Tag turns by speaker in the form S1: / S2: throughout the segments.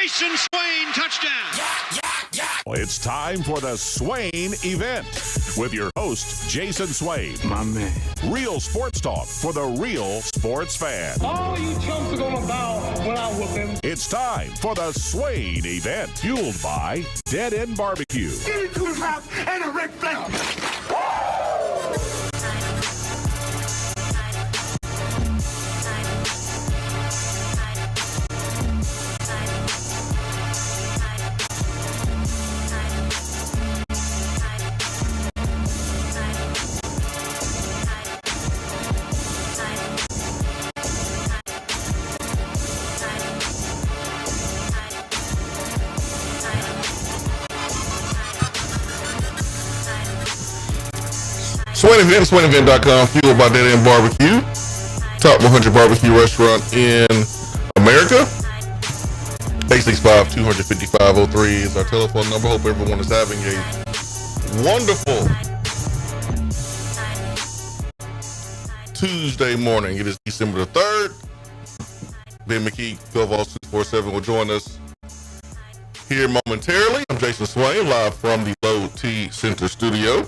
S1: Jason Swain, touchdown.
S2: It's time for the Swain Event with your host, Jason Swain.
S3: My man.
S2: Real sports talk for the real sports fan.
S4: All you chumps are gonna bow when I whoop him.
S2: It's time for the Swain Event, fueled by Dead End Barbecue.
S3: Give me 2 pounds and a Ric Flair.
S5: Swain Event, SwainEvent.com, fueled by Dead End Barbecue. Top 100 barbecue restaurant in America. 865-255-03 is our telephone number. Hope everyone is having a wonderful Tuesday morning. It is December the 3rd. Ben McKee, GoVols 247 will join us here momentarily. I'm Jason Swain, live from the Low T Center studio.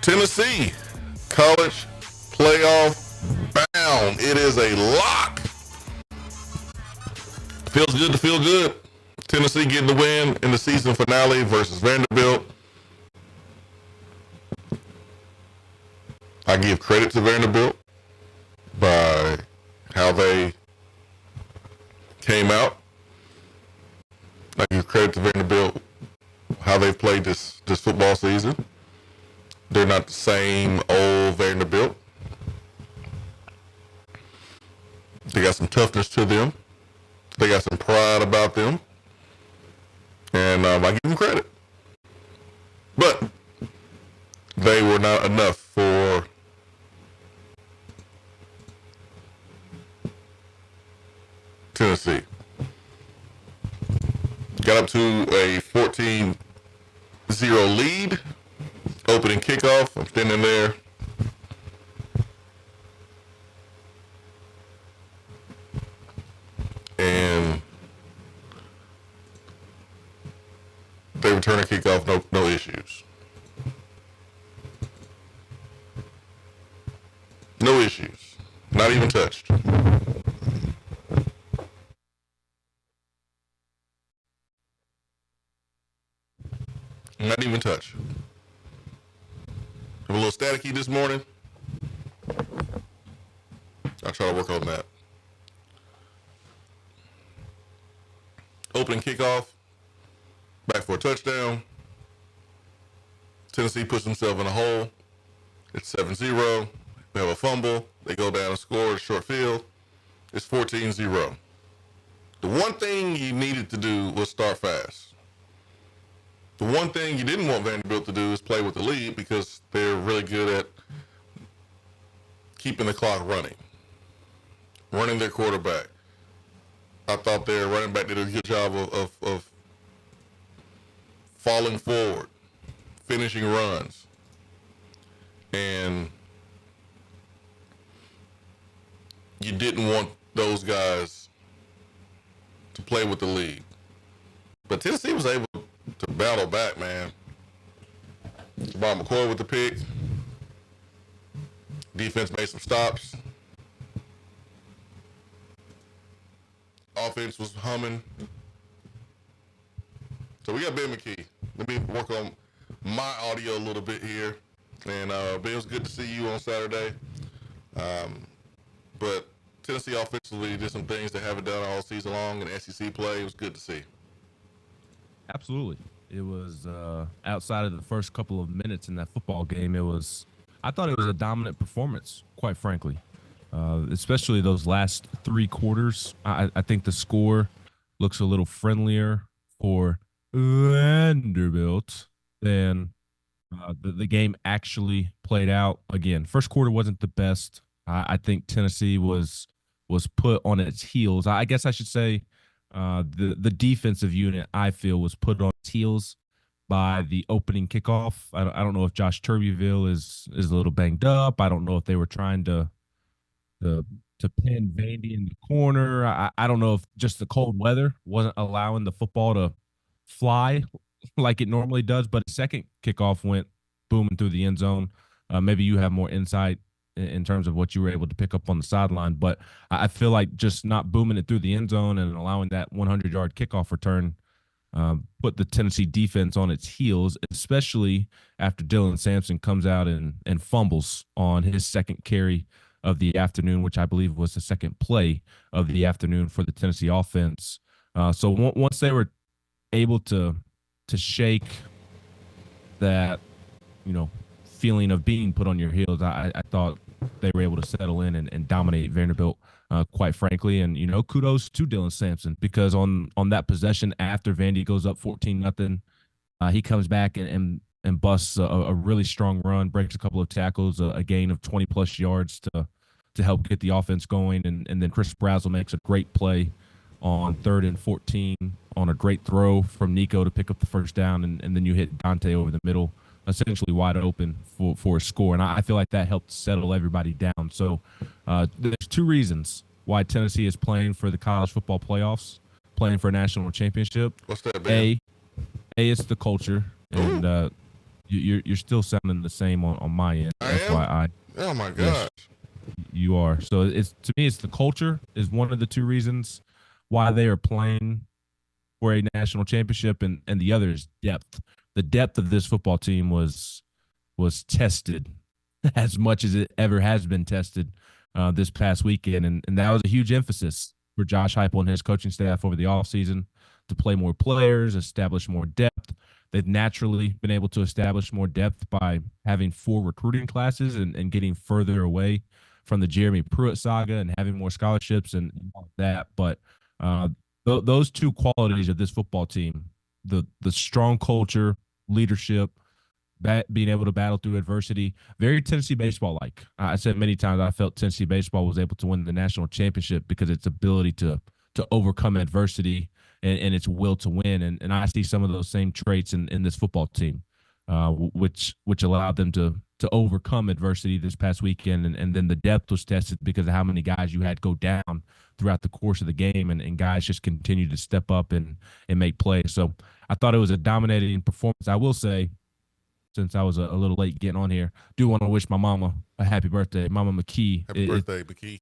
S5: Tennessee, college playoff bound. It is a lock. Feels good to feel good. Tennessee getting the win in the season finale versus Vanderbilt. I give credit to Vanderbilt by how they came out. I give credit to Vanderbilt how they've played this football season. They're not the same old Vanderbilt. They got some toughness to them. They got some pride about them. And I give them credit. But they were not enough for Tennessee. Got up to a 14-0 lead. Opening kickoff. I'm standing there. And they return a kickoff, no issues. No issues. Not even touched. Not even touched. I'm a little staticky this morning. I'll try to work on that. Opening kickoff. Back for a touchdown. Tennessee puts themselves in a hole. It's 7-0. They have a fumble. They go down and score a short field. It's 14-0. The one thing you needed to do was start fast. The one thing you didn't want Vanderbilt to do is play with the lead because they're really good at keeping the clock running their quarterback. I thought their running back did a good job of falling forward, finishing runs. And you didn't want those guys to play with the lead. But Tennessee was able to battle back, man. Bob McCoy with the pick. Defense made some stops. Offense was humming. So we got Ben McKee. Let me work on my audio a little bit here. And Ben, it was good to see you on Saturday. But Tennessee offensively did some things they haven't done all season long in SEC play. It was good to see.
S6: Absolutely. It was outside of the first couple of minutes in that football game. I thought it was a dominant performance, quite frankly, especially those last 3 quarters. I think the score looks a little friendlier for Vanderbilt than the game actually played out. Again, first quarter wasn't the best. I think Tennessee was put on its heels. I guess I should say the defensive unit, I feel, was put on its heels by the opening kickoff. I don't know if Josh Turbeville is a little banged up. I don't know if they were trying to to pin Vandy in the corner. I don't know if just the cold weather wasn't allowing the football to fly like it normally does, but a second kickoff went booming through the end zone. Maybe you have more insight in terms of what you were able to pick up on the sideline, but I feel like just not booming it through the end zone and allowing that 100-yard kickoff return put the Tennessee defense on its heels, especially after Dylan Sampson comes out and fumbles on his second carry of the afternoon, which I believe was the second play of the afternoon for the Tennessee offense. So once they were able to shake that, feeling of being put on your heels, I thought they were able to settle in and dominate Vanderbilt, quite frankly. And kudos to Dylan Sampson, because on that possession after Vandy goes up 14-0, he comes back and busts a really strong run, breaks a couple of tackles, a gain of 20+ yards to help get the offense going, and then Chris Brazzell makes a great play on 3rd and 14 on a great throw from Nico to pick up the first down, and then you hit Dante over the middle, essentially wide open for a score. And I feel like that helped settle everybody down. So there's two reasons why Tennessee is playing for the college football playoffs, playing for a national championship.
S5: What's that, Ben?
S6: It's the culture, and you're still sounding the same on my end. FYI.
S5: Oh my gosh.
S6: Yes, you are. So to me, it's the culture is one of the two reasons why they are playing for a national championship, and the other is depth. The depth of this football team was tested as much as it ever has been tested this past weekend, and that was a huge emphasis for Josh Heupel and his coaching staff over the offseason to play more players, establish more depth. They've naturally been able to establish more depth by having 4 recruiting classes and getting further away from the Jeremy Pruitt saga and having more scholarships and all that. But those two qualities of this football team, the strong culture, leadership, being able to battle through adversity, very Tennessee baseball like. I said many times I felt Tennessee baseball was able to win the national championship because its ability to overcome adversity and its will to win. And I see some of those same traits in this football team, which allowed them to overcome adversity this past weekend. And then the depth was tested because of how many guys you had go down throughout the course of the game, and guys just continued to step up and make plays. So I thought it was a dominating performance. I will say, since I was a little late getting on here, do want to wish my mama a happy birthday, Mama McKee.
S5: Happy birthday, McKee.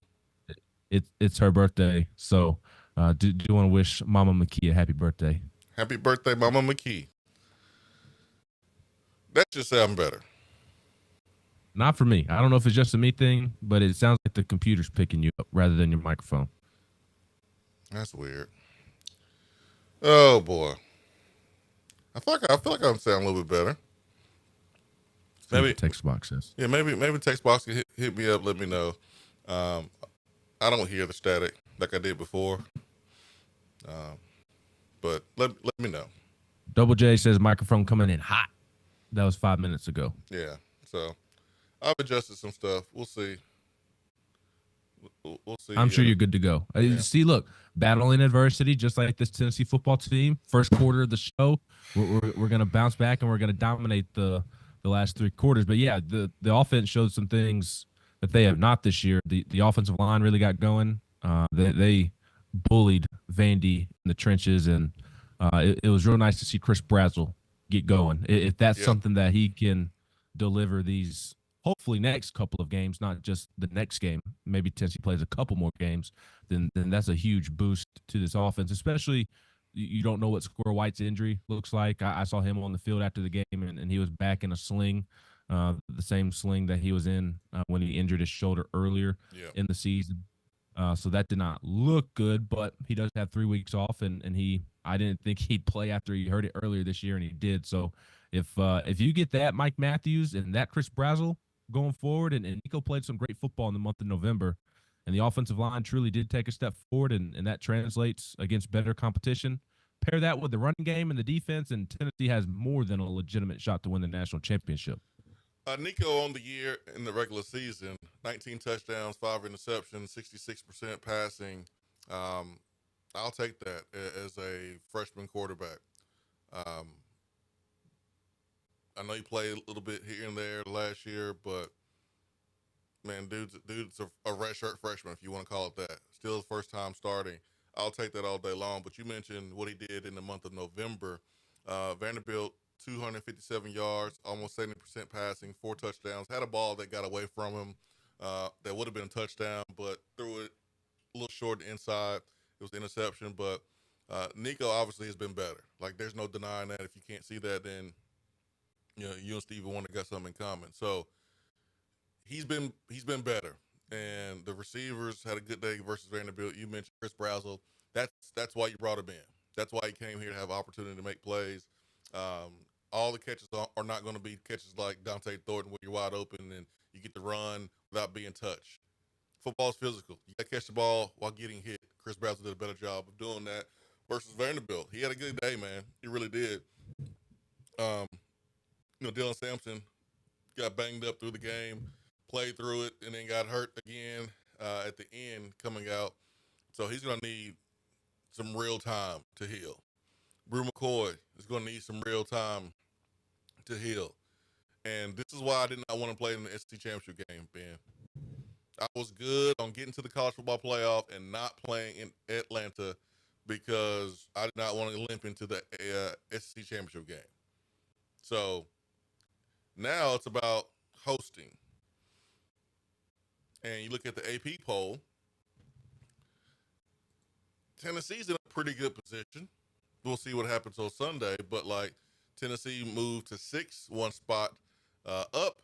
S6: It's her birthday, so do want to wish Mama McKee a happy birthday.
S5: Happy birthday, Mama McKee. That just sounds better.
S6: Not for me. I don't know if it's just a me thing, but it sounds like the computer's picking you up rather than your microphone.
S5: That's weird. Oh boy, I feel like I'm sounding a little bit better.
S6: Maybe text box says.
S5: Yeah, maybe text box can hit me up. Let me know. I don't hear the static like I did before, but let me know.
S6: Double J says microphone coming in hot. That was 5 minutes ago.
S5: Yeah, so I've adjusted some stuff. We'll see. We'll see.
S6: I'm sure you're good to go.
S5: Yeah.
S6: See, look, battling adversity, just like this Tennessee football team. First quarter of the show, we're going to bounce back and we're going to dominate the last 3 quarters. But yeah, the offense showed some things that they have not this year. The offensive line really got going. They bullied Vandy in the trenches, and it was real nice to see Chris Brazzell get going. If that's something that he can deliver these, hopefully next couple of games, not just the next game, maybe Tennessee plays a couple more games, then that's a huge boost to this offense, especially you don't know what Square White's injury looks like. I saw him on the field after the game, and he was back in a sling, the same sling that he was in when he injured his shoulder earlier in the season. So that did not look good, but he does have 3 weeks off, and I didn't think he'd play after he hurt it earlier this year, and he did. So if you get that Mike Matthews and that Chris Brazzell going forward, and Nico played some great football in the month of November, and the offensive line truly did take a step forward, and that translates against better competition. Pair that with the running game and the defense, and Tennessee has more than a legitimate shot to win the national championship.
S5: Nico on the year in the regular season, 19 touchdowns, 5 interceptions, 66% passing. I'll take that as a freshman quarterback. I know he played a little bit here and there last year, but Man, dude's a redshirt freshman, if you want to call it that. Still his first time starting. I'll take that all day long. But you mentioned what he did in the month of November. Vanderbilt, 257 yards, almost 70% passing, 4 touchdowns. Had a ball that got away from him that would have been a touchdown, but threw it a little short inside. It was an interception. But Nico obviously has been better. Like, there's no denying that. If you can't see that, then you and Stevie Wonder got something in common. So he's been better, and the receivers had a good day versus Vanderbilt. You mentioned Chris Brazzell. That's why you brought him in. That's why he came here to have opportunity to make plays. All the catches are not going to be catches like Dante Thornton where you're wide open and you get to run without being touched. Football's physical. You got to catch the ball while getting hit. Chris Brazzell did a better job of doing that versus Vanderbilt. He had a good day, man. He really did. Dylan Sampson got banged up through the game, played through it, and then got hurt again at the end coming out. So he's going to need some real time to heal. Brew McCoy is going to need some real time to heal. And this is why I did not want to play in the SEC Championship game, Ben. I was good on getting to the college football playoff and not playing in Atlanta because I did not want to limp into the SEC Championship game. So now it's about hosting. And you look at the AP poll, Tennessee's in a pretty good position. We'll see what happens on Sunday, but like Tennessee moved to 6, one spot up.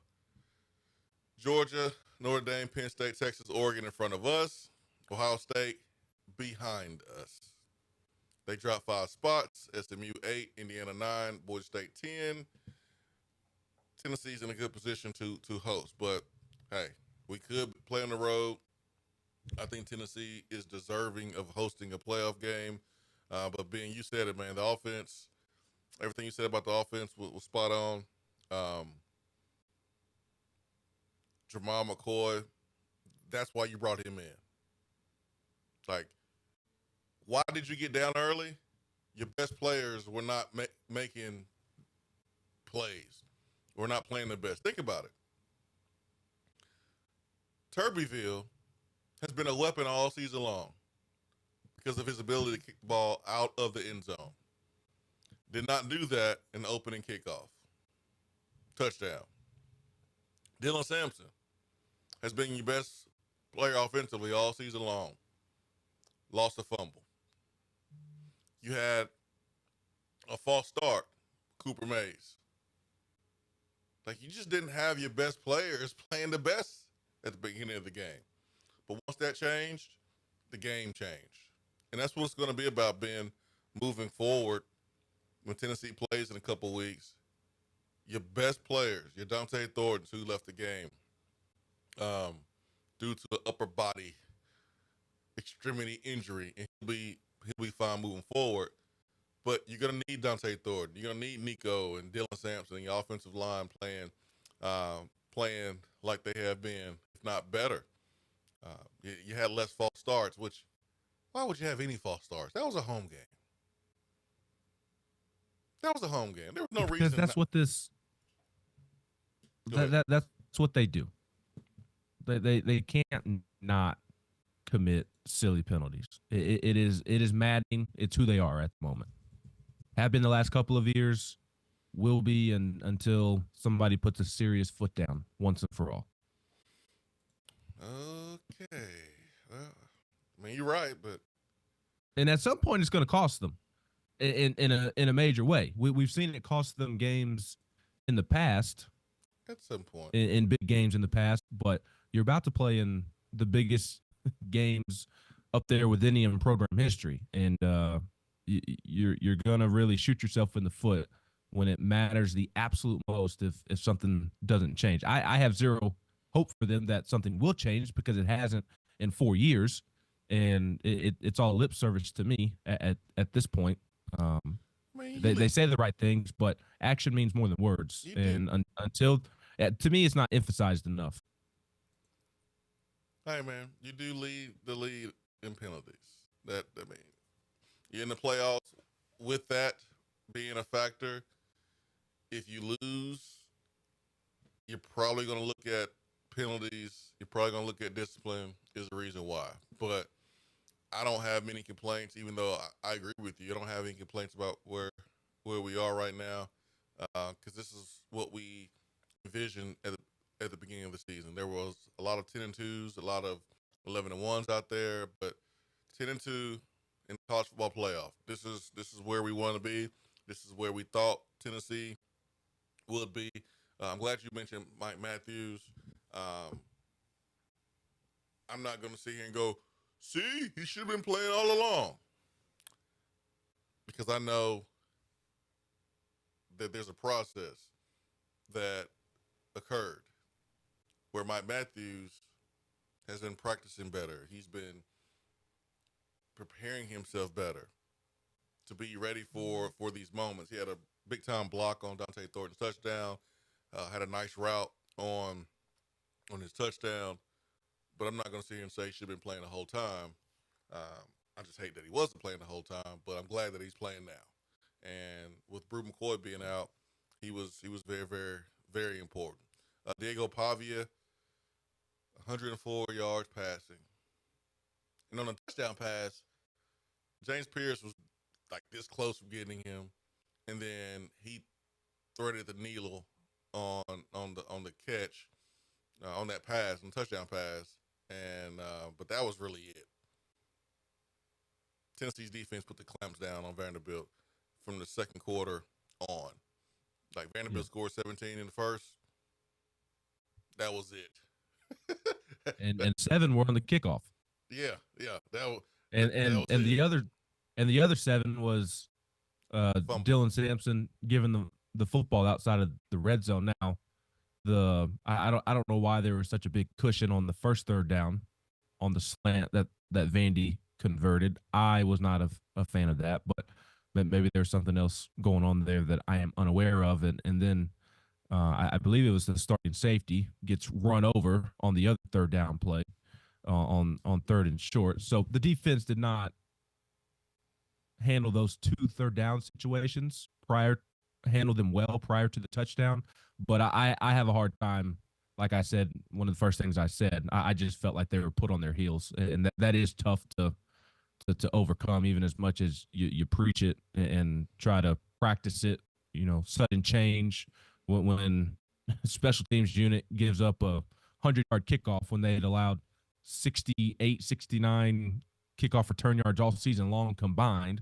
S5: Georgia, Notre Dame, Penn State, Texas, Oregon in front of us. Ohio State behind us. They dropped 5 spots. SMU 8, Indiana 9, Boise State 10. Tennessee's in a good position to host, but hey, we could play on the road. I think Tennessee is deserving of hosting a playoff game. But Ben, you said it, man. The offense, everything you said about the offense was spot on. Jamal McCoy, that's why you brought him in. Like, why did you get down early? Your best players were not making plays. We're not playing the best. Think about it. Turbyville has been a weapon all season long because of his ability to kick the ball out of the end zone. Did not do that in the opening kickoff. Touchdown. Dylan Sampson has been your best player offensively all season long. Lost a fumble. You had a false start, Cooper Mays. Like, you just didn't have your best players playing the best at the beginning of the game. But once that changed, the game changed. And that's what it's going to be about, Ben, moving forward when Tennessee plays in a couple weeks. Your best players, your Dante Thorntons who left the game due to an upper body extremity injury, and he'll be fine moving forward. But you're going to need Dante Thornton. You're going to need Nico and Dylan Sampson and your offensive line playing like they have been, if not better. You had less false starts, which, why would you have any false starts? That was a home game. There was no reason.
S6: Because that's what this. That's what they do. They can't not commit silly penalties. It is maddening. It's who they are at the moment. Have been the last couple of years, will be until somebody puts a serious foot down once and for all.
S5: Okay. Well, I mean, you're right, but
S6: and at some point it's going to cost them in a major way. We've seen it cost them games in the past.
S5: At some point.
S6: In big games in the past, but you're about to play in the biggest games up there with any in program history, and you're gonna really shoot yourself in the foot when it matters the absolute most if something doesn't change. I have zero hope for them that something will change because it hasn't in 4 years, and it's all lip service to me at this point. They say the right things, but action means more than words, and until to me it's not emphasized enough.
S5: Hey man, you do lead the lead in penalties. You're in the playoffs with that being a factor. If you lose, you're probably going to look at penalties You're probably going to look at discipline is the reason why. But I don't have many complaints, even though I agree with you. I don't have any complaints about where we are right now, because this is what we envisioned at the beginning of the season. There was a lot of 10-2s, a lot of 11-1s out there, but 10-2 in the college football playoff. This is where we want to be. This is where we thought Tennessee would be. I'm glad you mentioned Mike Matthews. I'm not going to sit here and go, see, he should have been playing all along. Because I know that there's a process that occurred where Mike Matthews has been practicing better. He's been preparing himself better to be ready for these moments. He had a big-time block on Dante Thornton's touchdown, had a nice route on his touchdown. But I'm not going to sit here and say he should have been playing the whole time. I just hate that he wasn't playing the whole time, but I'm glad that he's playing now. And with Brew McCoy being out, he was very, very, very important. Diego Pavia, 104 yards passing. And on a touchdown pass, James Pierce was like this close from getting him, and then he threaded the needle on the catch, on that pass, on the touchdown pass. And but that was really it. Tennessee's defense put the clamps down on Vanderbilt from the second quarter on. Like Vanderbilt scored 17 in the first. That was it.
S6: and 7 were on the kickoff.
S5: Yeah. That
S6: And the other 7 was Dylan Sampson giving the football outside of the red zone. Now, I don't know why there was such a big cushion on the first third down on the slant that Vandy converted. I was not a fan of that, but maybe there's something else going on there that I am unaware of. And then I believe it was the starting safety gets run over on the other third down play on third and short. So the defense did not handle those 2 third down situations handled them well prior to the touchdown. But I have a hard time. Like I said, one of the first things I said, I just felt like they were put on their heels, and that is tough to overcome, even as much as you preach it and try to practice it. Sudden change when special teams unit gives up a 100-yard kickoff when they had allowed 68, 69 kickoff return yards all season long combined,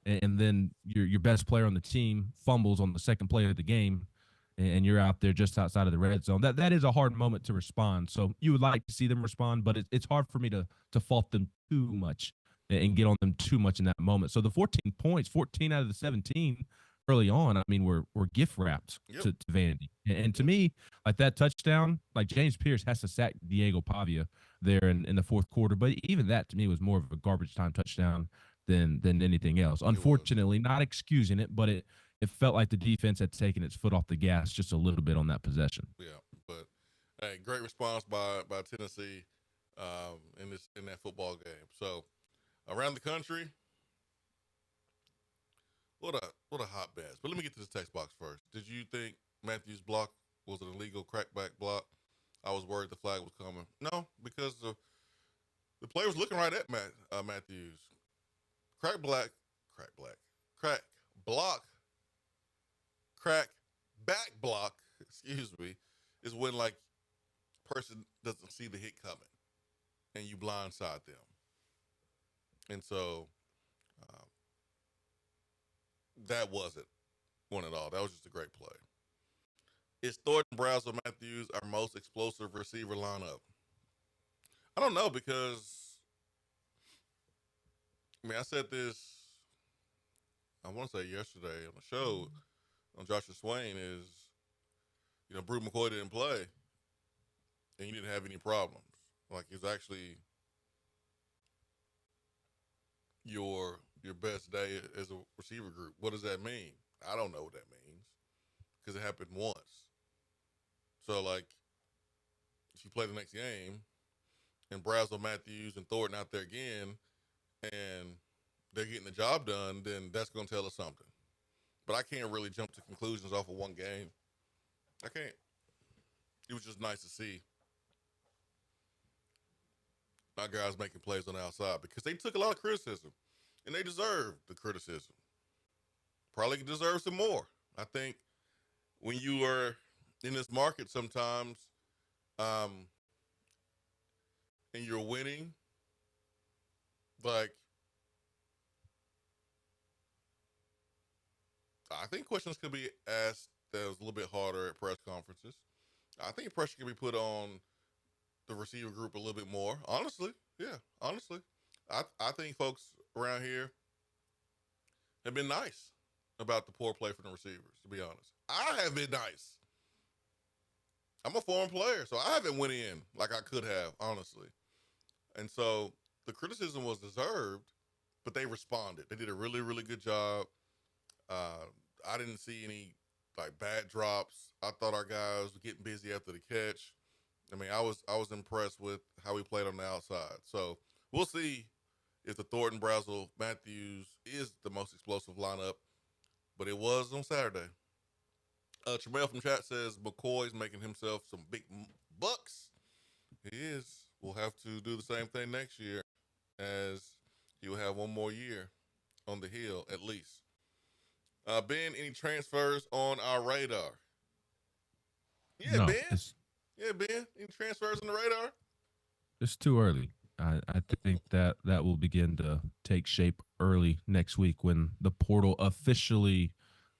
S6: and then your best player on the team fumbles on the second play of the game, and you're out there just outside of the red zone. That is a hard moment to respond. So you would like to see them respond, but it's hard for me to fault them too much and get on them too much in that moment. So the 14 points, 14 out of the 17 early on, I mean, were gift wrapped to Vandy. And to me, like that touchdown, like James Pierce has to sack Diego Pavia there in the fourth quarter. But even that to me was more of a garbage time touchdown than anything else. Unfortunately, not excusing it, but it felt like the defense had taken its foot off the gas just a little bit on that possession.
S5: Yeah, but hey, great response by Tennessee in that football game. So around the country, what a hot mess. But let me get to the text box first. Did you think Matthews' block was an illegal crackback block? I was worried the flag was coming. No, because the player was looking right at Matthews. Crack back block, excuse me, is when like person doesn't see the hit coming and you blindside them. And so that wasn't one at all. That was just a great play. Is Thornton, Brazel, Matthews our most explosive receiver lineup? I don't know, because I said this, I want to say yesterday on the show on Joshua Swain, is, Brew McCoy didn't play and you didn't have any problems. Like, it's actually your best day as a receiver group. What does that mean? I don't know what that means, because it happened once. So, like, if you play the next game and Brazel, Matthews, and Thornton out there again and they're getting the job done, then that's going to tell us something. But I can't really jump to conclusions off of one game. I can't. It was just nice to see not guys making plays on the outside, because they took a lot of criticism, and they deserve the criticism. Probably deserve some more. I think when you are in this market sometimes, and you're winning, like, I think questions could be asked that was a little bit harder at press conferences. I think pressure can be put on the receiver group a little bit more. Honestly, yeah, honestly. I think folks around here have been nice about the poor play from the receivers, to be honest. I have been nice. I'm a foreign player, so I haven't went in like I could have, honestly. And so the criticism was deserved, but they responded. They did a really, really good job. I didn't see any like bad drops. I thought our guys were getting busy after the catch. I mean, I was impressed with how we played on the outside. So we'll see if the Thornton, Brazel, Matthews is the most explosive lineup, but it was on Saturday. Tremel from chat says McCoy's making himself some big bucks. He is. We'll have to do the same thing next year, as he will have one more year on the hill at least. Ben, any transfers on our radar? Yeah,
S6: No,
S5: Ben. Yeah, Ben. Any transfers on the radar?
S6: it's too early. I think that will begin to take shape early next week when the portal officially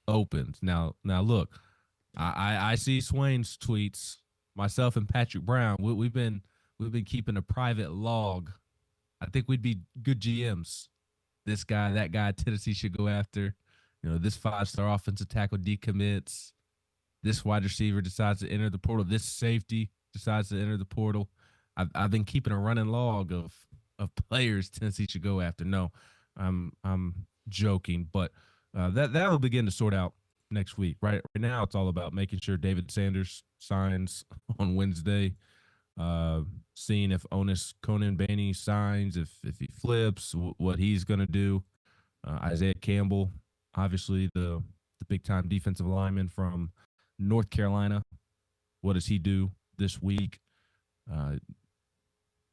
S6: opens. Now look, I see Swain's tweets. Myself and Patrick Brown, we've been keeping a private log. I think we'd be good GMs. This guy, that guy, Tennessee should go after. This 5-star offensive tackle decommits. This wide receiver decides to enter the portal. This safety decides to enter the portal. I've been keeping a running log of players Tennessee should go after. No, I'm joking, but that will begin to sort out next week. Right now, it's all about making sure David Sanders signs on Wednesday. Seeing if Onis Konanbanny signs, if he flips, what he's going to do. Isaiah Campbell, obviously the big time defensive lineman from North Carolina. What does he do this week?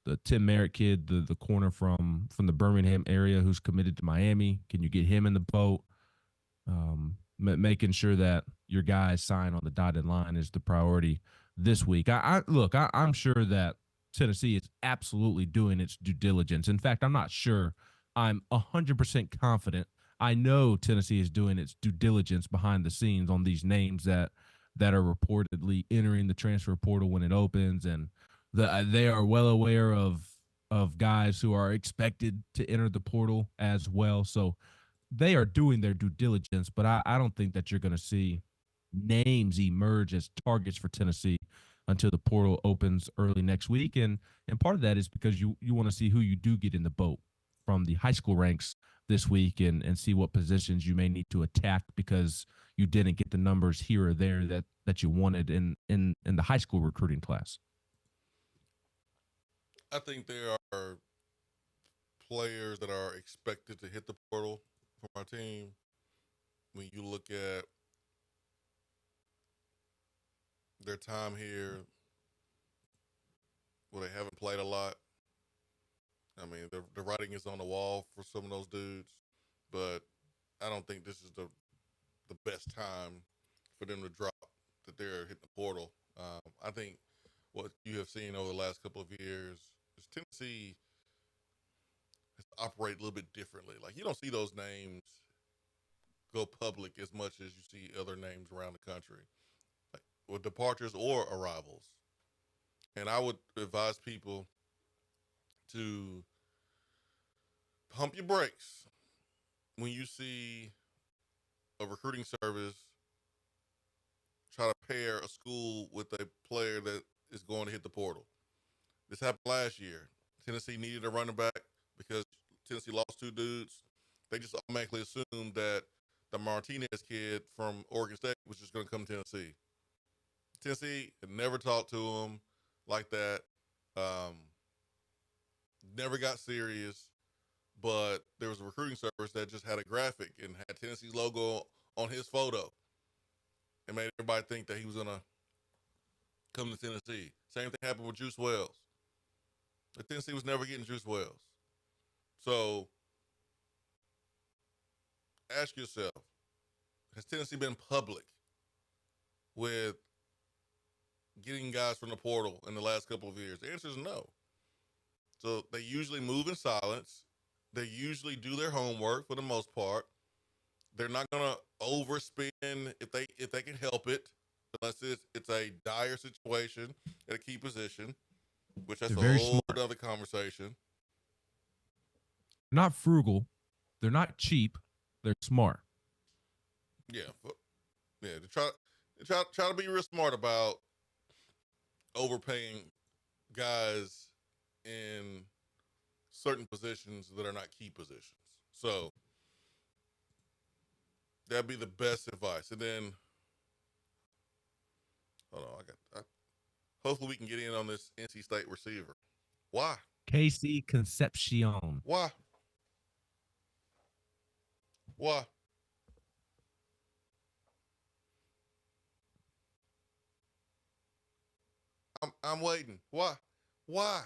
S6: The Tim Merritt kid, the corner from the Birmingham area who's committed to Miami. Can you get him in the boat? Making sure that your guys sign on the dotted line is the priority this week. I'm sure that Tennessee is absolutely doing its due diligence. In fact, I'm not sure. I'm 100% confident. I know Tennessee is doing its due diligence behind the scenes on these names that are reportedly entering the transfer portal when it opens, and they are well aware of guys who are expected to enter the portal as well. So they are doing their due diligence, but I don't think that you're going to see names emerge as targets for Tennessee until the portal opens early next week. And part of that is because you want to see who you do get in the boat from the high school ranks this week and see what positions you may need to attack because you didn't get the numbers here or there that you wanted in the high school recruiting class.
S5: I think there are players that are expected to hit the portal from our team. When you look at their time here, well, they haven't played a lot. I mean, the writing is on the wall for some of those dudes, but I don't think this is the best time for them to drop that they're hitting the portal. I think what you have seen over the last couple of years is Tennessee has to operate a little bit differently. Like, you don't see those names go public as much as you see other names around the country, like with departures or arrivals. And I would advise people to pump your brakes when you see a recruiting service try to pair a school with a player that is going to hit the portal. This happened last year. Tennessee needed a running back because Tennessee lost two dudes. They just automatically assumed that the Martinez kid from Oregon State was just going to come to Tennessee. Tennessee had never talked to him like that. Never got serious, but there was a recruiting service that just had a graphic and had Tennessee's logo on his photo and made everybody think that he was going to come to Tennessee. Same thing happened with Juice Wells. But Tennessee was never getting Juice Wells. So ask yourself, has Tennessee been public with getting guys from the portal in the last couple of years? The answer is no. So they usually move in silence. They usually do their homework for the most part. They're not going to overspend if they can help it, unless it's a dire situation at a key position, which that's a
S6: very
S5: whole
S6: smart.
S5: other conversation.
S6: They're not frugal. They're not cheap. They're smart.
S5: Yeah, to try to be real smart about overpaying guys in certain positions that are not key positions. So that'd be the best advice. And then, hold on, hopefully we can get in on this NC State receiver. Why?
S6: Casey Concepcion.
S5: Why? Why? I'm waiting. Why? Why?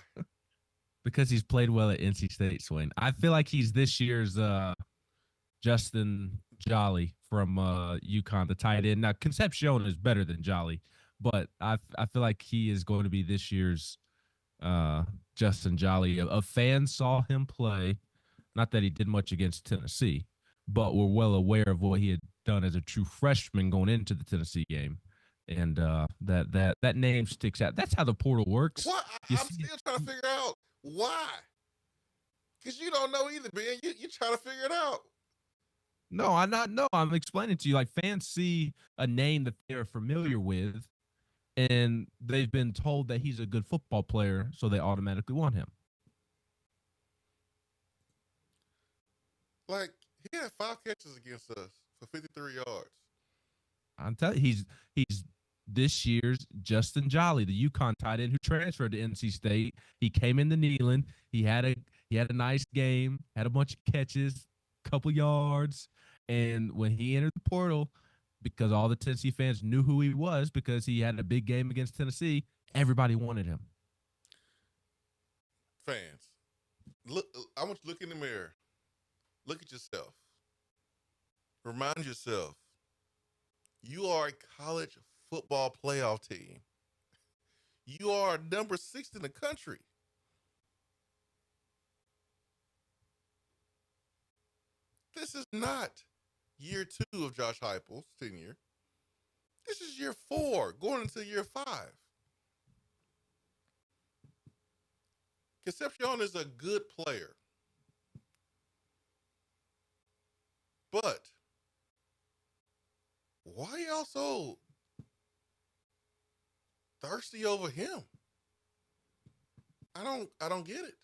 S6: Because he's played well at NC State, Swain. I feel like he's this year's Justin Jolly from UConn, the tight end. Now, Concepcion is better than Jolly, but I feel like he is going to be this year's Justin Jolly. A fan saw him play, not that he did much against Tennessee, but we're well aware of what he had done as a true freshman going into the Tennessee game. And that name sticks out. That's how the portal works.
S5: What? I'm still trying to figure out why. Because you don't know either, Ben. You're trying to figure it out.
S6: No, I'm explaining to you. Like, fans see a name that they're familiar with, and they've been told that he's a good football player, so they automatically want him.
S5: Like, he had 5 catches against us for 53 yards.
S6: I'm telling you, he's this year's Justin Jolly, the UConn tight end who transferred to NC State. He came in the Neyland. He had a nice game, had a bunch of catches, couple yards, and when he entered the portal, because all the Tennessee fans knew who he was because he had a big game against Tennessee, everybody wanted him.
S5: Fans, look! I want you to look in the mirror. Look at yourself. Remind yourself, you are a college football playoff team. You are number 6 in the country. This is not year 2 of Josh Heupel's tenure. This is year 4, going into year 5. Concepcion is a good player. But why y'all so thirsty over him? I don't get it.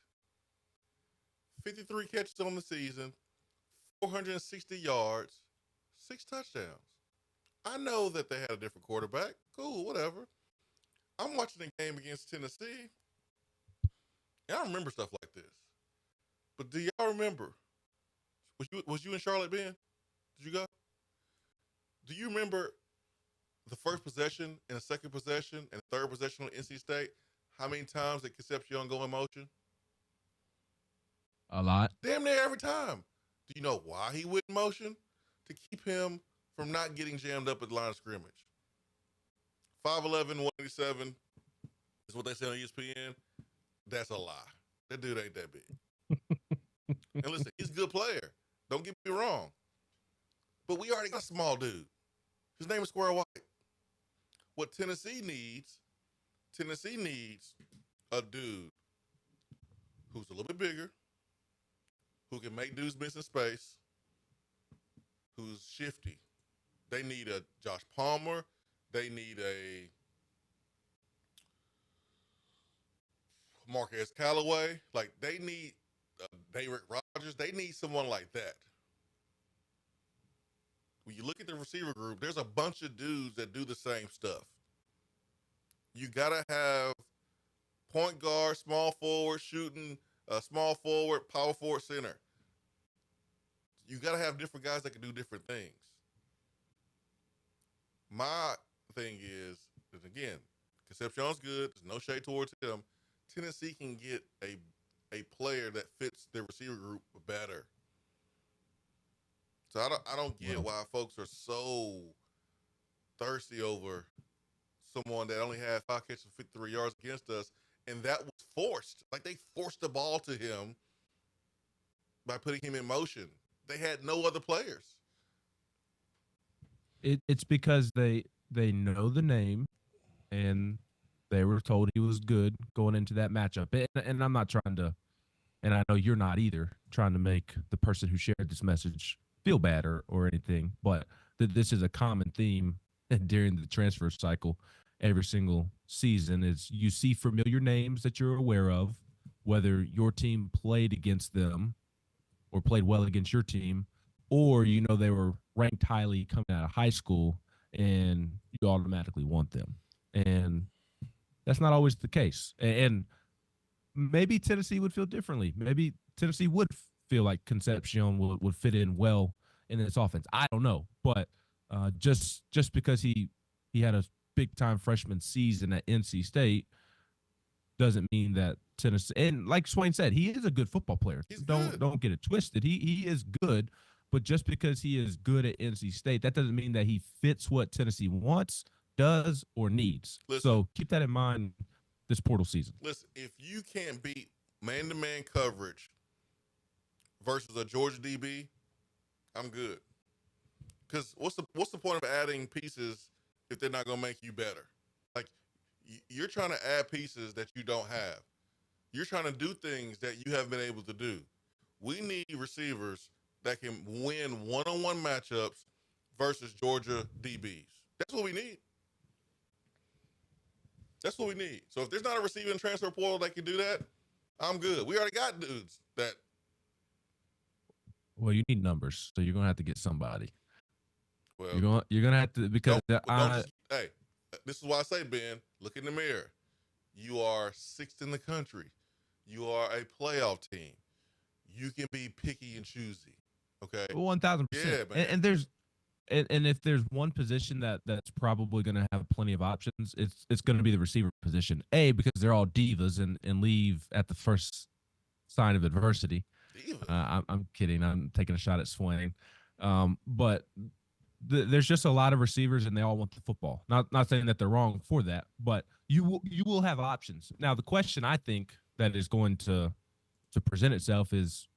S5: 53 catches on the season, 460 yards, 6 touchdowns. I know that they had a different quarterback. Cool, whatever. I'm watching the game against Tennessee, and I remember stuff like this. But do y'all remember? Was you in Charlotte, Ben? Did you go? Do you remember the first possession and the second possession and the third possession on NC State? How many times did Concepcion go in motion?
S6: A lot.
S5: Damn near every time. Do you know why he went in motion? To keep him from not getting jammed up at the line of scrimmage. 5'11", 187 is what they say on ESPN. That's a lie. That dude ain't that big. And listen, he's a good player. Don't get me wrong. But we already got a small dude. His name is Square White. What Tennessee needs a dude who's a little bit bigger, who can make dudes miss in space, who's shifty. They need a Josh Palmer. They need a Marquez Callaway. Like, they need Derek Rogers. They need someone like that. When you look at the receiver group, there's a bunch of dudes that do the same stuff. You got to have point guard, small forward, shooting, small forward, power forward, center. You got to have different guys that can do different things. My thing is again, Concepcion's good. There's no shade towards him. Tennessee can get a player that fits their receiver group better. So I don't get why folks are so thirsty over someone that only had 5 catches for 53 yards against us, and that was forced. Like, they forced the ball to him by putting him in motion. They had no other players.
S6: It's because they know the name, and they were told he was good going into that matchup. And I'm not trying to, and I know you're not either, trying to make the person who shared this message feel bad or anything, but this is a common theme during the transfer cycle every single season is you see familiar names that you're aware of, whether your team played against them or played well against your team, or you know they were ranked highly coming out of high school and you automatically want them. And that's not always the case. And maybe Tennessee would feel differently. Maybe Tennessee would feel like Concepcion would fit in well in this offense. I don't know. But just because he had a big-time freshman season at NC State doesn't mean that Tennessee – and like Swain said, he is a good football player. Don't get it twisted. He is good, but just because he is good at NC State, that doesn't mean that he fits what Tennessee wants, does, or needs. So keep that in mind this portal season.
S5: Listen, if you can't beat man-to-man coverage versus a Georgia DB, I'm good. Because what's the point of adding pieces if they're not going to make you better? Like, you're trying to add pieces that you don't have. You're trying to do things that you haven't been able to do. We need receivers that can win one-on-one matchups versus Georgia DBs. That's what we need. That's what we need. So if there's not a receiver in transfer portal that can do that, I'm good. We already got dudes that.
S6: Well, you need numbers, so you're gonna have to get somebody.
S5: Well,
S6: you're gonna have to because
S5: hey, this is why I say, Ben, look in the mirror. You are 6th in the country. You are a playoff team. You can be picky and choosy. Okay.
S6: 1,000%.
S5: Yeah, man.
S6: And there's. And if there's one position that's probably going to have plenty of options, it's going to be the receiver position. Because they're all divas and leave at the first sign of adversity. I'm kidding. I'm taking a shot at Swain. But there's just a lot of receivers, and they all want the football. Not saying that they're wrong for that, but you will have options. Now, the question I think that is going to present itself is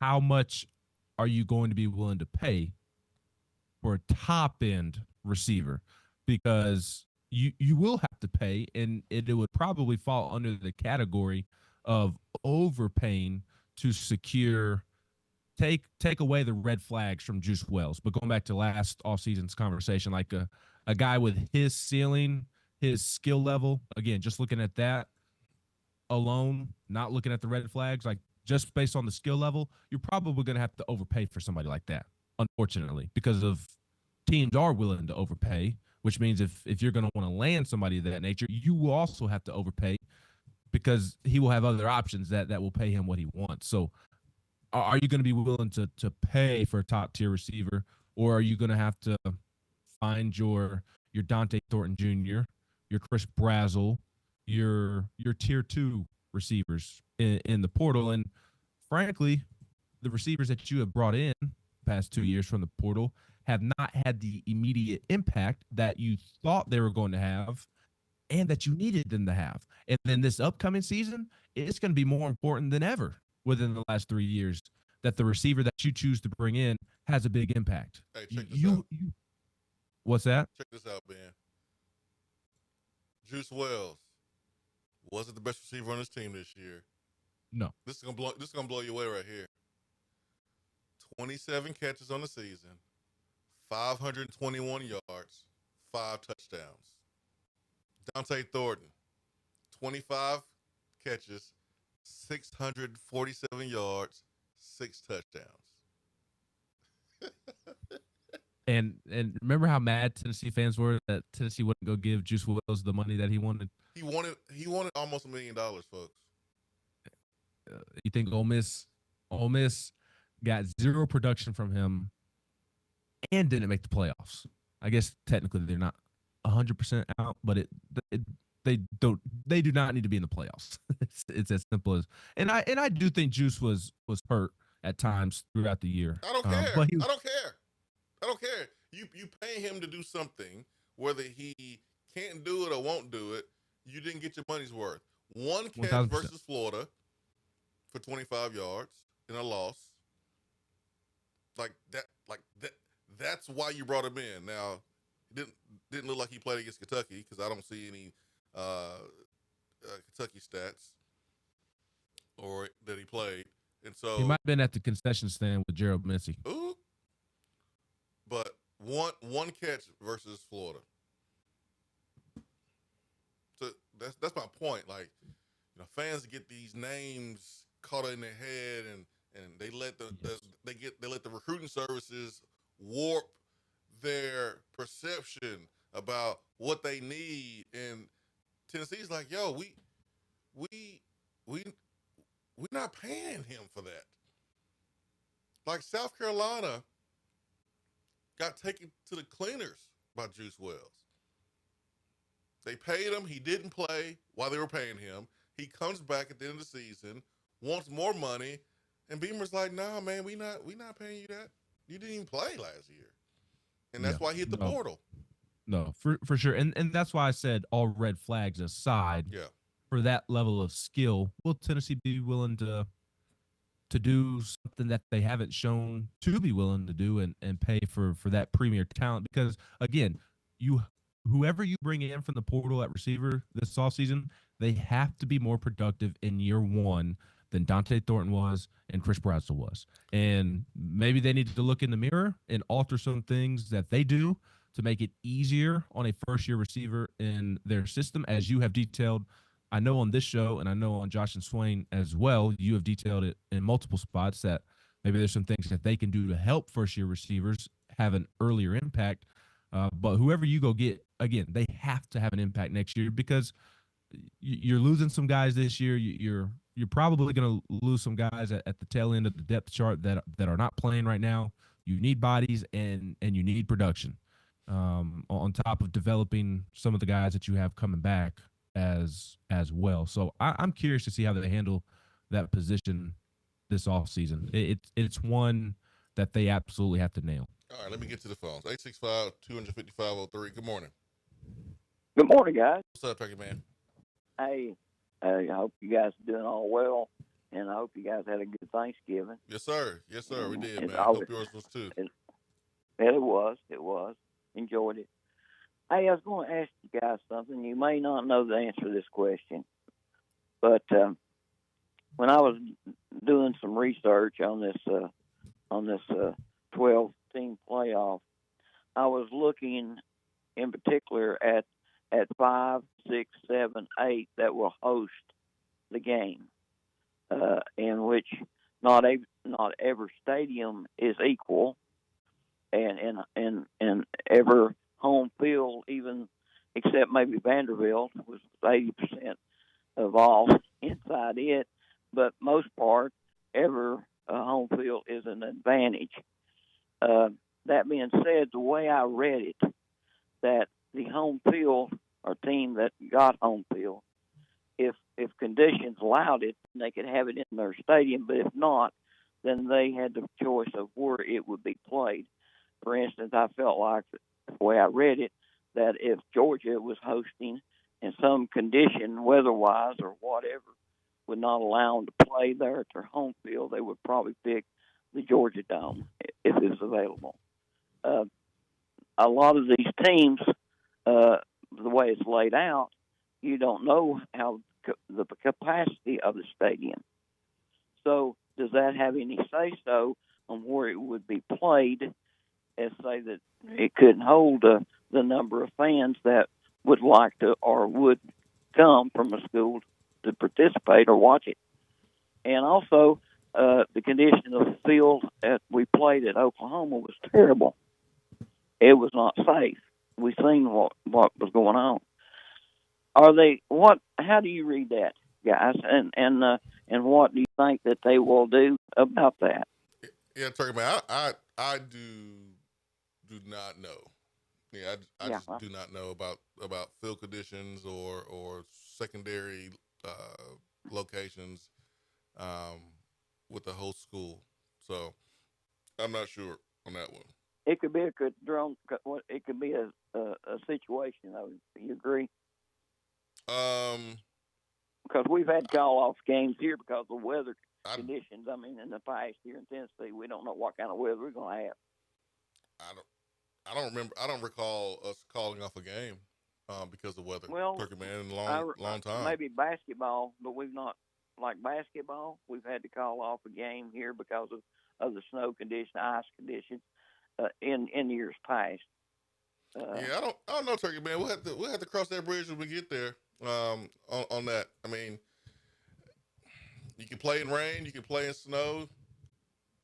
S6: how much are you going to be willing to pay for a top-end receiver, because you will have to pay, and it would probably fall under the category of overpaying to secure take away the red flags from Juice Wells. But going back to last offseason's conversation, like a guy with his ceiling, his skill level, again, just looking at that alone, not looking at the red flags, like just based on the skill level, you're probably going to have to overpay for somebody like that, unfortunately, because of teams are willing to overpay, which means if you're going to want to land somebody of that nature, you will also have to overpay because he will have other options that will pay him what he wants. So are you going to be willing to pay for a top-tier receiver, or are you going to have to find your Dante Thornton Jr., your Chris Brazzell, your Tier 2 receivers in the portal? And frankly, the receivers that you have brought in past 2 years from the portal have not had the immediate impact that you thought they were going to have and that you needed them to have. And then this upcoming season, it's going to be more important than ever within the last 3 years that the receiver that you choose to bring in has a big impact.
S5: Hey, check this out.
S6: What's that?
S5: Check this out, Ben. Juice Wells wasn't the best receiver on his team this year.
S6: No.
S5: This is gonna blow you away right here. 27 catches on the season, 521 yards, 5 touchdowns. Dante Thornton, 25 catches, 647 yards, 6 touchdowns.
S6: And remember how mad Tennessee fans were that Tennessee wouldn't go give Juice Wells the money that he wanted?
S5: He wanted almost $1 million, folks.
S6: You think Ole Miss got zero production from him and didn't make the playoffs? I guess technically they're not 100% out, but they do not need to be in the playoffs. It's as simple as, and I do think Juice was hurt at times throughout the year.
S5: I don't care.
S6: But
S5: I don't care. I don't care. You pay him to do something, whether he can't do it or won't do it. You didn't get your money's worth. One catch
S6: 1000%.
S5: versus Florida for 25 yards in a loss. Like that. That's why you brought him in. Now, it didn't look like he played against Kentucky because I don't see any Kentucky stats or that he played. And so
S6: He might have been at the concession stand with Gerald Mincy.
S5: Ooh. But one catch versus Florida. So that's my point. Like, fans get these names caught in their head, and they let they let the recruiting services warp their perception about what they need. And Tennessee's like, yo, we're not paying him for that. Like South Carolina got taken to the cleaners by Juice Wells. They paid him. He didn't play while they were paying him. He comes back at the end of the season, wants more money, and Beamer's like, "Nah, man, we not paying you that. You didn't even play last year," and that's why he hit the portal.
S6: No, for sure, and that's why I said all red flags aside.
S5: Yeah.
S6: For that level of skill, will Tennessee be willing to do something that they haven't shown to be willing to do and pay for that premier talent? Because again, whoever you bring in from the portal at receiver this offseason, they have to be more productive in year one than Dante Thornton was and Chris Bradzel was. And maybe they need to look in the mirror and alter some things that they do to make it easier on a first-year receiver in their system, as you have detailed. I know on this show, and I know on Josh and Swain as well, you have detailed it in multiple spots that maybe there's some things that they can do to help first-year receivers have an earlier impact. But whoever you go get, again, they have to have an impact next year because you're losing some guys this year. You're probably going to lose some guys at the tail end of the depth chart that are not playing right now. You need bodies and you need production on top of developing some of the guys that you have coming back as well. So I'm curious to see how they handle that position this offseason. It's one that they absolutely have to nail.
S5: All right, let me get to the phones. 865-255-03. Good morning.
S1: Good morning, guys.
S5: What's up, Turkey Man?
S1: Hey, I hope you guys are doing all well, and I hope you guys had a good Thanksgiving.
S5: Yes, sir. Yes, sir. We did,
S1: And
S5: man. I hope yours was too.
S1: It was. Enjoyed it. Hey, I was going to ask you guys something. You may not know the answer to this question, but when I was doing some research on this 12-team playoff, I was looking in particular at 5, 6, 7, 8 that will host the game, in which not every stadium is equal, and every home field, even except maybe Vanderbilt, was 80% of all inside it. But most part, every home field is an advantage. That being said, the way I read it, that the home field or team that got home field, if conditions allowed it, they could have it in their stadium. But if not, then they had the choice of where it would be played. For instance, I felt like the way I read it, that if Georgia was hosting and some condition, weather-wise or whatever, would not allow them to play there at their home field, they would probably pick the Georgia Dome if it was available. A lot of these teams, the way it's laid out, you don't know how the capacity of the stadium. So does that have any say-so on where it would be played, as say that it couldn't hold the number of fans that would like to or would come from a school to participate or watch it? And also, the condition of the field that we played at Oklahoma was terrible. It was not safe. We seen what was going on. How do you read that, guys? And what do you think that they will do about that?
S5: Yeah, Turkey Man, I do not know. Yeah, I
S1: Yeah.
S5: just do not know about field conditions or secondary locations with the host school. So I'm not sure on that one.
S1: It could be a drone. It could be a situation. Though, you agree?
S5: Um,
S1: Because we've had call off games here because of weather
S5: I
S1: conditions. I mean, in the past here in Tennessee, we don't know what kind of weather we're going to have.
S5: I don't remember. I don't recall us calling off a game because of weather.
S1: Well,
S5: Turkey Man in a long time.
S1: maybe basketball, but we've not like basketball. We've had to call off a game here because of the snow condition, ice conditions in years past.
S5: Yeah, I don't know, Turkey Man. We'll have to cross that bridge when we get there. On that, I mean, you can play in rain, you can play in snow,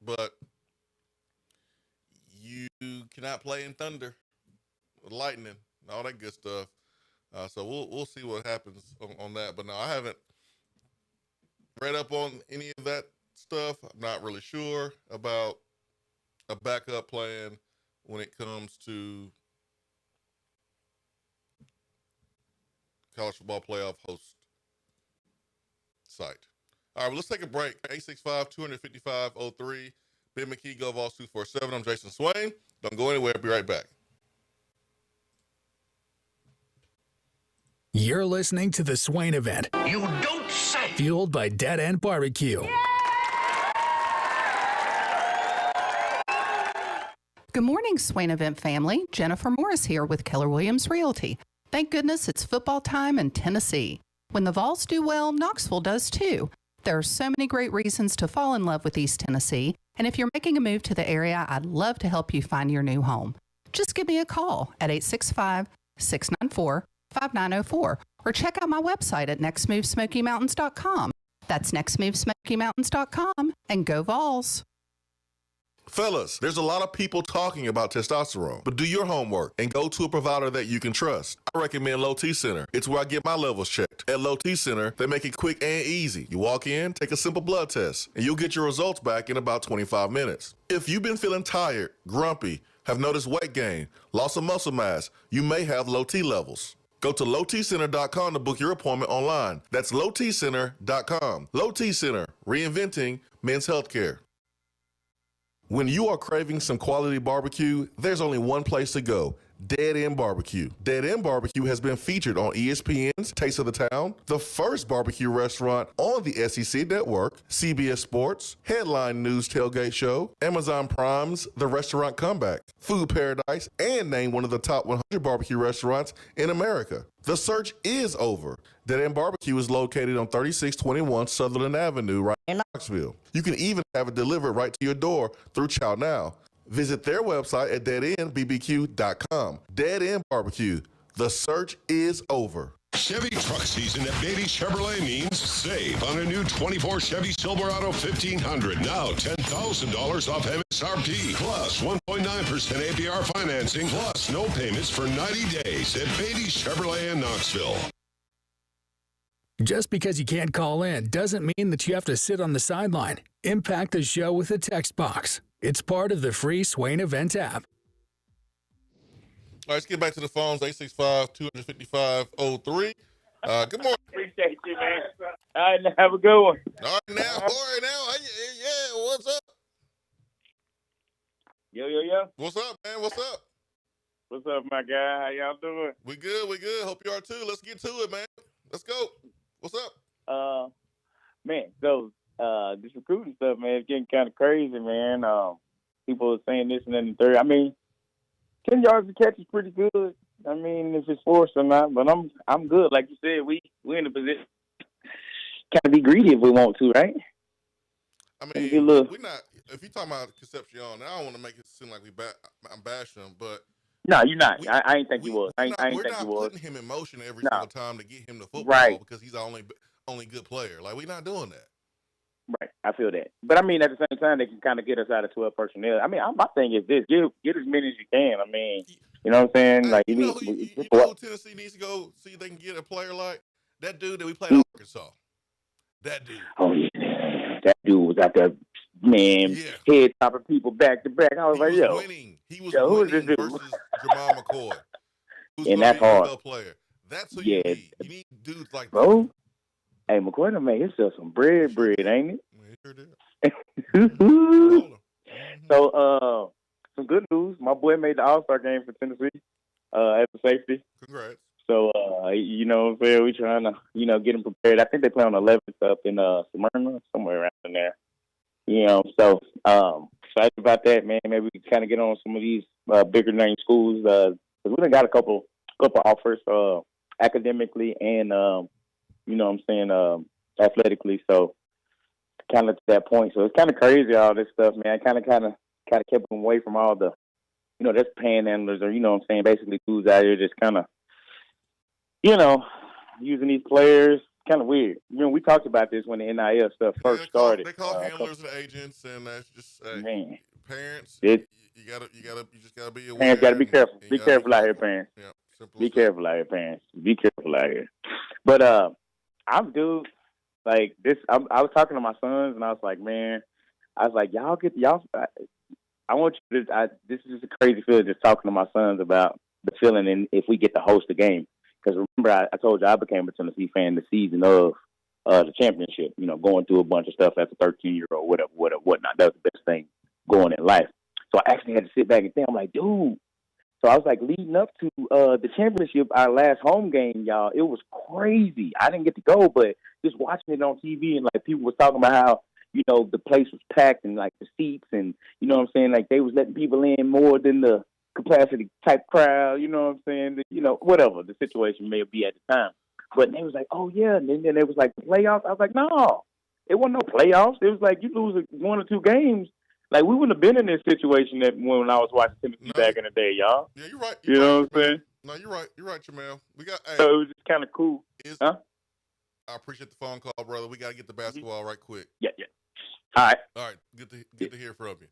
S5: but you cannot play in thunder, lightning, and all that good stuff. So we'll see what happens on that. But no, I haven't read up on any of that stuff. I'm not really sure about a backup plan when it comes to college football playoff host site. All right, well, let's take a break. 865-255-03. Ben McKee, Go Vols 247. I'm Jason Swain. Don't go anywhere. I'll be right back.
S7: You're listening to the Swain Event.
S3: You don't say.
S7: Fueled by Dead End Barbecue.
S8: Good morning, Swain Event family. Jennifer Morris here with Keller Williams Realty. Thank goodness it's football time in Tennessee. When the Vols do well, Knoxville does too. There are so many great reasons to fall in love with East Tennessee, and if you're making a move to the area, I'd love to help you find your new home. Just give me a call at 865-694-5904 or check out my website at nextmovesmokymountains.com. That's nextmovesmokymountains.com, and go Vols.
S5: Fellas, there's a lot of people talking about testosterone, but do your homework and go to a provider that you can trust. I recommend Low T Center. It's where I get my levels checked. At Low T Center, they make it quick and easy. You walk in, take a simple blood test, and you'll get your results back in about 25 minutes. If you've been feeling tired, grumpy, have noticed weight gain, loss of muscle mass, you may have low T levels. Go to lowtcenter.com to book your appointment online. That's lowtcenter.com. Low T Center, reinventing men's healthcare. When you are craving some quality barbecue, there's only one place to go. Dead End Barbecue. Dead End Barbecue has been featured on ESPN's Taste of the Town, the first barbecue restaurant on the SEC Network, CBS Sports, Headline News Tailgate Show, Amazon Prime's The Restaurant Comeback, Food Paradise, and named one of the top 100 barbecue restaurants in America. The search is over. Dead End Barbecue is located on 3621 Sutherland Avenue, right in Knoxville. You can even have it delivered right to your door through Chow Now. Visit their website at deadendbbq.com. Dead End Barbecue. The search is over.
S9: Chevy truck season at Beatty Chevrolet means save on a new 24 Chevy Silverado 1500. Now $10,000 off MSRP plus 1.9% APR financing plus no payments for 90 days at Beatty Chevrolet in Knoxville.
S7: Just because you can't call in doesn't mean that you have to sit on the sideline. Impact the show with a text box. It's part of the free Swain Event app.
S5: All right, let's get back to the phones. 865-255-03. Good morning.
S10: Appreciate you, man. All right, have a good one.
S5: All right, now. Yeah, what's up?
S10: Yo.
S5: What's up, man? What's up?
S10: What's up, my guy? How y'all doing?
S5: We good. Hope you are too. Let's get to it, man. Let's go. What's up?
S10: Man, so this recruiting stuff, man, it's getting kind of crazy, man. People are saying this and then the third. I mean, 10 yards of catch is pretty good. I mean, if it's forced or not, but I'm good. Like you said, we're in a position kind of be greedy if we want to, right?
S5: I mean, we're not. If you're talking about Concepcion, I don't want to make it seem like I'm bashing him, but
S10: no, you're not. I ain't think you was. I ain't think you was.
S5: We're not putting him in motion every single time to get him the football because he's the only good player. Like, we're not doing that.
S10: Right, I feel that. But I mean, at the same time, they can kind of get us out of 12 personnel. I mean, my thing is this: get as many as you can. I mean, you know what I'm saying? Like,
S5: you know who Tennessee needs to go see if they can get a player like that dude that we played at Arkansas. That dude.
S10: Oh yeah, that dude was out there man,
S5: Yeah.
S10: head topping people back to back. I was
S5: He
S10: like,
S5: was
S10: yo,
S5: winning. He was
S10: who is
S5: winning
S10: this dude?
S5: versus Jamal McCoy, who's
S10: And
S5: going to
S10: that's
S5: be an
S10: hard.
S5: NFL player. That's who you
S10: Yeah,
S5: need. You need dudes like that.
S10: bro. Hey, McCoy done made himself some bread, ain't it?
S5: He sure did.
S10: So, some good news. My boy made the All-Star game for Tennessee as a safety.
S5: Congrats.
S10: So, you know what I'm saying? We trying to, get him prepared. I think they play on the 11th up in Smyrna, somewhere around in there. So excited about that, man. Maybe we can kind of get on some of these bigger name schools. Cause we done got a couple offers academically and, you know what I'm saying, athletically. So kind of to that point. So it's kind of crazy, all this stuff, man. I kind of kept them away from all the, there's panhandlers or, you know what I'm saying, basically dudes out here just kind of, using these players. Kind of weird. We talked about this when the NIL stuff first started.
S5: They call handlers and agents, and that's just
S10: man.
S5: Parents.
S10: You
S5: just gotta be aware.
S10: Parents gotta be careful. Be careful out here, parents.
S5: Yeah, simple.
S10: Be careful out here, parents. Be careful out here. But I'm dude. Like this, I was talking to my sons, and I was like, man, y'all. I want you to. This is just a crazy feeling just talking to my sons about the feeling, and if we get to host the game. Because remember, I told you I became a Tennessee fan the season of the championship. Going through a bunch of stuff as a 13-year-old, whatnot. That was the best thing going in life. So I actually had to sit back and think. I'm like, dude. So I was like, leading up to the championship, our last home game, y'all, it was crazy. I didn't get to go, but just watching it on TV and like people was talking about how the place was packed and like the seats and you know what I'm saying, like they was letting people in more than the capacity type crowd, you know what I'm saying? Whatever the situation may be at the time. But they was like, oh, yeah. And then it was like the playoffs. I was like, no, it wasn't no playoffs. It was like you lose one or two games. Like, we wouldn't have been in this situation when I was watching Tennessee back in the day, y'all.
S5: Yeah, you're right.
S10: You know what I'm saying?
S5: No, you're right. You're right, Jamel.
S10: So it was just kind of cool. Huh?
S5: I appreciate the phone call, brother. We got to get the basketball right quick.
S10: Yeah. All right.
S5: Good to hear from you.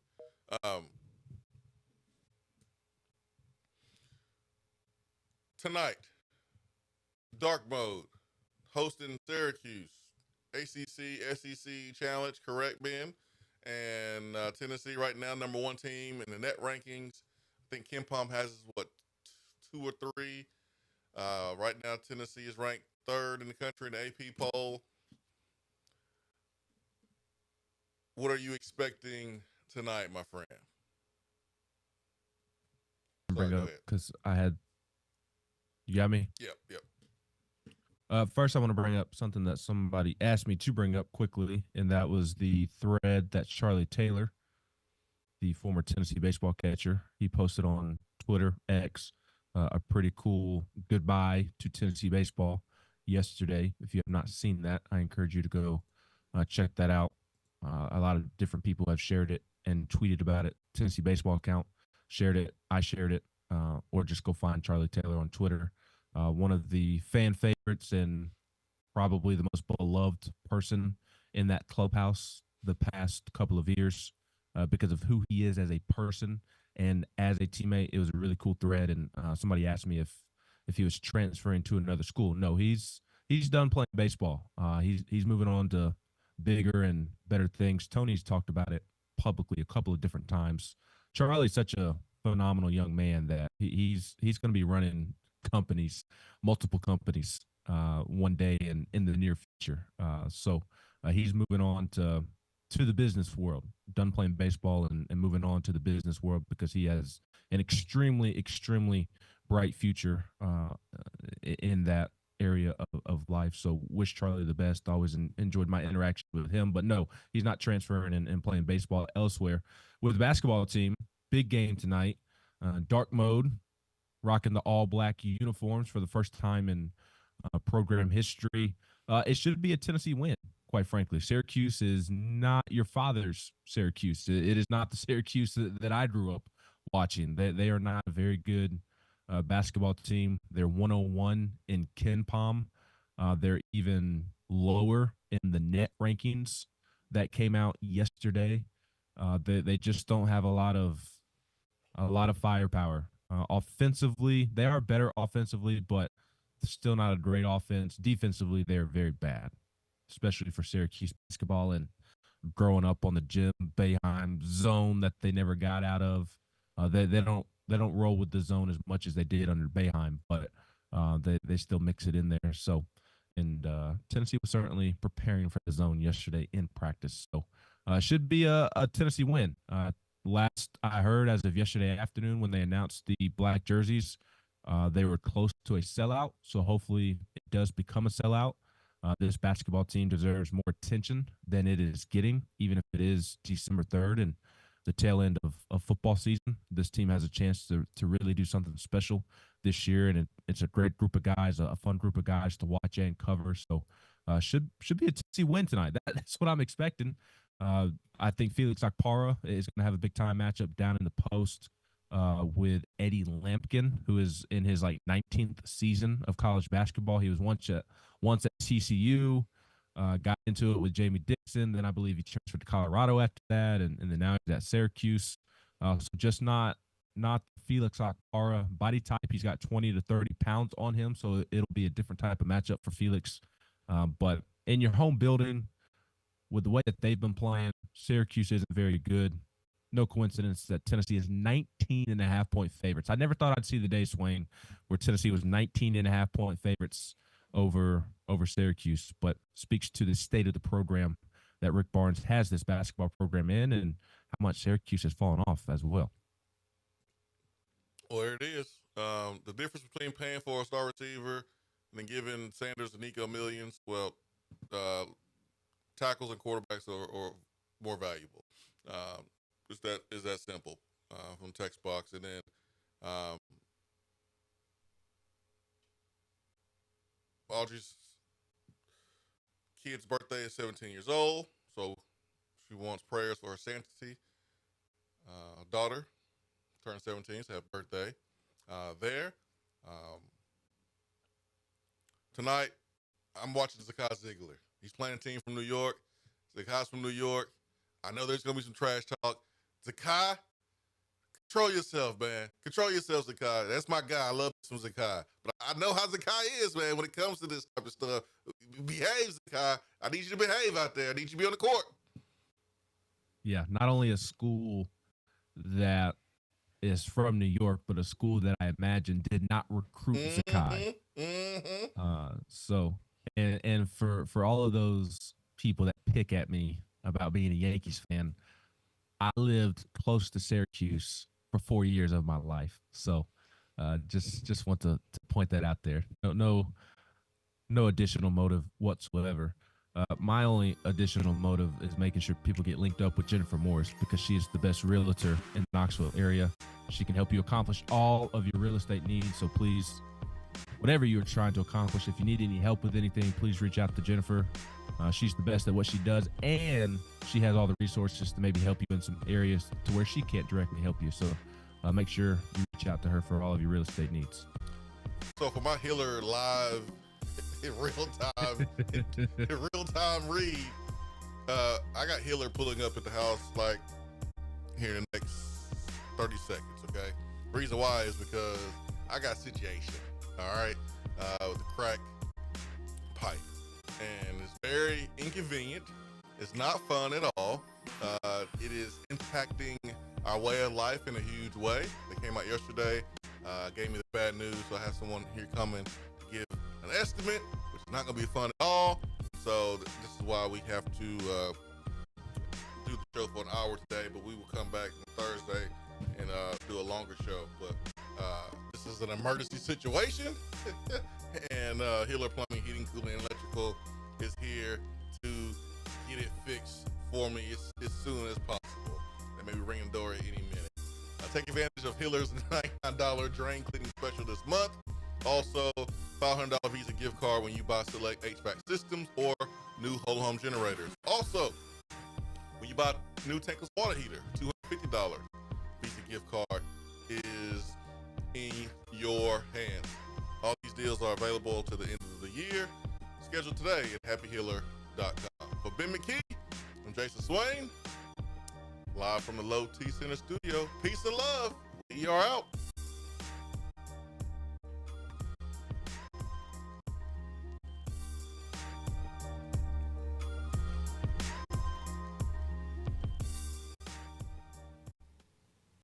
S5: Tonight, Dark Mode, hosting Syracuse, ACC, SEC Challenge, correct, Ben? And Tennessee right now, number one team in the net rankings. I think KenPom has, 2 or 3. Right now, Tennessee is ranked 3rd in the country in the AP poll. What are you expecting tonight, my friend?
S6: Bring up because I had. You got me?
S5: Yep.
S6: First, I want to bring up something that somebody asked me to bring up quickly, and that was the thread that Charlie Taylor, the former Tennessee baseball catcher, he posted on Twitter X, a pretty cool goodbye to Tennessee baseball yesterday. If you have not seen that, I encourage you to go check that out. A lot of different people have shared it and tweeted about it. Tennessee baseball account shared it. I shared it. Or just go find Charlie Taylor on Twitter. One of the fan favorites and probably the most beloved person in that clubhouse the past couple of years because of who he is as a person and as a teammate. It was a really cool thread, and somebody asked me if he was transferring to another school. No, he's done playing baseball. He's moving on to bigger and better things. Tony's talked about it publicly a couple of different times. Charlie's such a phenomenal young man that he's going to be running companies, multiple companies, one day in the near future. So he's moving on to the business world, done playing baseball and moving on to the business world because he has an extremely, extremely bright future in that area of life. So wish Charlie the best. Always enjoyed my interaction with him. But no, he's not transferring and playing baseball elsewhere. With the basketball team, big game tonight. Dark Mode, rocking the all-black uniforms for the first time in program history. It should be a Tennessee win, quite frankly. Syracuse is not your father's Syracuse. It is not the Syracuse that I grew up watching. They are not a very good basketball team. They're 101 in KenPom. They're even lower in the net rankings that came out yesterday. They just don't have a lot of firepower. Offensively, they are better offensively, but still not a great offense. Defensively, they're very bad, especially for Syracuse basketball. And growing up on the Jim Boeheim zone that they never got out of. They don't roll with the zone as much as they did under Boeheim, but they still mix it in there. So, and Tennessee was certainly preparing for the zone yesterday in practice. So, should be a Tennessee win. Last I heard, as of yesterday afternoon, when they announced the black jerseys, they were close to a sellout. So hopefully it does become a sellout. This basketball team deserves more attention than it is getting, even if it is December 3rd and the tail end of football season. This team has a chance to really do something special this year, and it's a great group of guys, a fun group of guys to watch and cover. So should be a Tennessee win tonight. That's what I'm expecting. I think Felix Akpara is going to have a big-time matchup down in the post with Eddie Lampkin, who is in his 19th season of college basketball. He was once at TCU, got into it with Jamie Dixon. Then I believe he transferred to Colorado after that, and then now he's at Syracuse. So just not Felix Akpara body type. He's got 20 to 30 pounds on him, so it'll be a different type of matchup for Felix. But in your home building, with the way that they've been playing, Syracuse isn't very good. No coincidence that Tennessee is 19.5-point favorites. I never thought I'd see the day, Swain, where Tennessee was 19.5-point favorites over Syracuse, but speaks to the state of the program that Rick Barnes has this basketball program in, and how much Syracuse has fallen off as well.
S5: Well, there it is. The difference between paying for a star receiver and then giving Sanders and Nico millions, well, tackles and quarterbacks are more valuable. Is that simple from text box. And then Audrey's kid's birthday is 17 years old, so she wants prayers for her sanctity. Daughter turned 17, so happy birthday there. Tonight, I'm watching Zakai Ziegler. He's playing a team from New York. Zakai's from New York. I know there's going to be some trash talk. Zakai, control yourself, man. Control yourself, Zakai. That's my guy. I love some Zakai. But I know how Zakai is, man, when it comes to this type of stuff. Behave, Zakai. I need you to behave out there. I need you to be on the court.
S6: Yeah, not only a school that is from New York, but a school that I imagine did not recruit Zakai. So, and for all of those people that pick at me about being a Yankees fan, I lived close to Syracuse for 4 years of my life. So just want to point that out there. No additional motive whatsoever. My only additional motive is making sure people get linked up with Jennifer Morris, because she is the best realtor in the Knoxville area. She can help you accomplish all of your real estate needs. So please, whatever you're trying to accomplish, if you need any help with anything, please reach out to Jennifer. She's the best at what she does, and she has all the resources to maybe help you in some areas to where she can't directly help you. So make sure you reach out to her for all of your real estate needs.
S5: So for my Hiller live in real time read, I got Hiller pulling up at the house like here in the next 30 seconds, okay? Reason why is because I got situation, all right, with the crack pipe. And it's very inconvenient. It's not fun at all. It is impacting our way of life in a huge way. They came out yesterday, gave me the bad news. So I have someone here coming to give an estimate, which is not going to be fun at all. So this is why we have to do the show for an hour today. But we will come back on Thursday and do a longer show. But this is an emergency situation. And Hiller Plumbing, Heating, Cooling, and Electrical is here to get it fixed for me as soon as possible. They may be ringing the door at any minute. Take advantage of Hiller's $99 drain cleaning special this month. Also, $500 Visa gift card when you buy select HVAC systems or new whole home generators. Also, when you buy new tankless water heater, $250 Visa gift card is in your hands. All these deals are available to the end of the year. Schedule today at happyhealer.com. For Ben McKee, I'm Jason Swain, live from the Low T Center studio. Peace and love. We are out.